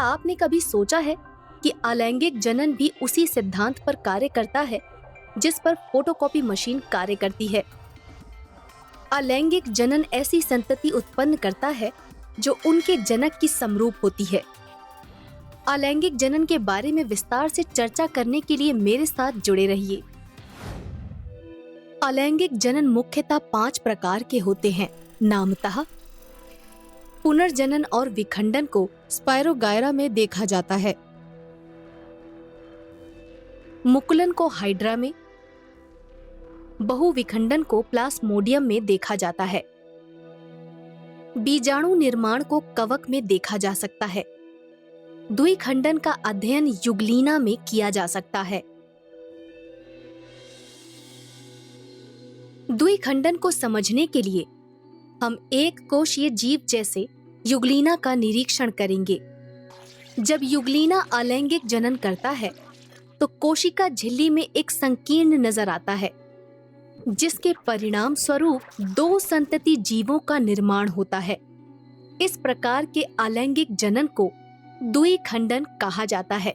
आपने कभी सोचा है कि अलैंगिक जनन भी उसी सिद्धांत पर कार्य करता है जिस पर फोटोकॉपी मशीन कार्य करती है? अलैंगिक जनन ऐसी संतति उत्पन्न करता है जो उनके जनक की समरूप होती है। अलैंगिक जनन के बारे में विस्तार से चर्चा करने के लिए मेरे साथ जुड़े रहिए। अलैंगिक जनन मुख्यतः 5 प्रकार के होते हैं। नामतः पुनर्जनन और विखंडन को स्पायरोगायरा में देखा जाता है, मुकुलन को हाइड्रा में, बहुविखंडन को प्लास्मोडियम में देखा जाता है, बीजाणु निर्माण को कवक में देखा जा सकता है, द्विखंडन का अध्ययन युगलीना में किया जा सकता है। द्विखंडन को समझने के लिए हम एक कोशीय जीव जैसे युगलीना का निरीक्षण करेंगे। जब युगलीना अलैंगिक जनन करता है तो कोशिका झिल्ली में एक संकीर्ण नजर आता है, जिसके परिणाम स्वरूप 2 संतति जीवों का निर्माण होता है। इस प्रकार के अलैंगिक जनन को द्विखंडन कहा जाता है।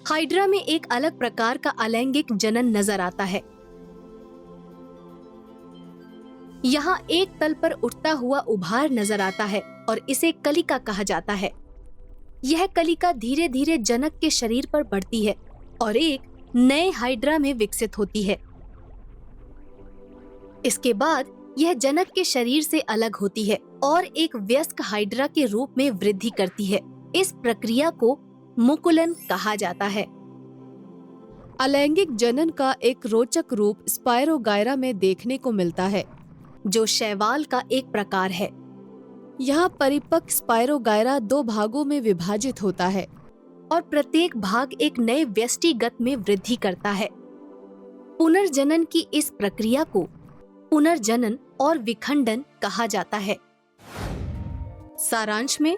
हाइड्रा में एक अलग प्रकार का अलैंगिक जनन नजर आता है। यहाँ एक तल पर उठता हुआ उभार नजर आता है और इसे कलिका कहा जाता है। यह कलिका धीरे धीरे जनक के शरीर पर बढ़ती है और एक नए हाइड्रा में विकसित होती है। इसके बाद यह जनक के शरीर से अलग होती है और एक वयस्क हाइड्रा के रूप में वृद्धि करती है। इस प्रक्रिया को मुकुलन कहा जाता है। अलैंगिक जनन का एक रोचक रूप स्पायरोगायरा में देखने को मिलता है, जो शैवाल का एक प्रकार है। यहाँ परिपक्व स्पायरोगायरा 2 भागों में विभाजित होता है और प्रत्येक भाग एक नए व्यष्टिगत में वृद्धि करता है। पुनर्जनन की इस प्रक्रिया को पुनर्जनन और विखंडन कहा जाता है। सारांश में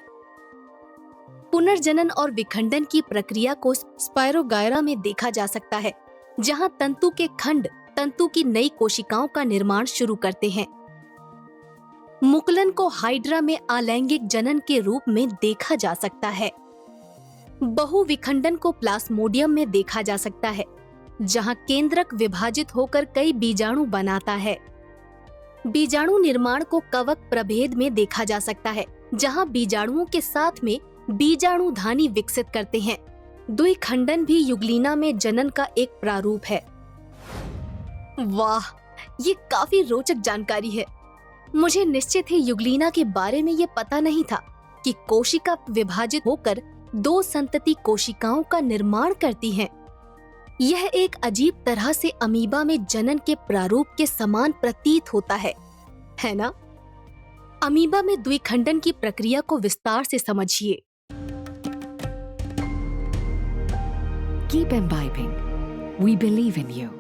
पुनर्जनन और विखंडन की प्रक्रिया को स्पायरोगायरा में देखा जा सकता है, जहां तंतु के खंड तंतु की नई कोशिकाओं का निर्माण शुरू करते हैं। मुकुलन को हाइड्रा में अलैंगिक जनन के रूप में देखा जा सकता है। बहुविखंडन को प्लास्मोडियम में देखा जा सकता है, जहां केंद्रक विभाजित होकर कई बीजाणु बनाता है। बीजाणु निर्माण को कवक प्रभेद में देखा जा सकता है, जहां बीजाणुओं के साथ में बीजाणुधानी विकसित करते हैं। द्विखंडन भी युगलीना में जनन का एक प्रारूप है। वाह, ये काफी रोचक जानकारी है। मुझे निश्चित ही युगलीना के बारे में ये पता नहीं था कि कोशिका विभाजित होकर 2 संतति कोशिकाओं का निर्माण करती हैं। यह एक अजीब तरह से अमीबा में जनन के प्रारूप के समान प्रतीत होता है ना? अमीबा में द्विखंडन की प्रक्रिया को विस्तार से समझिए। Keep imbibing. We believe in you.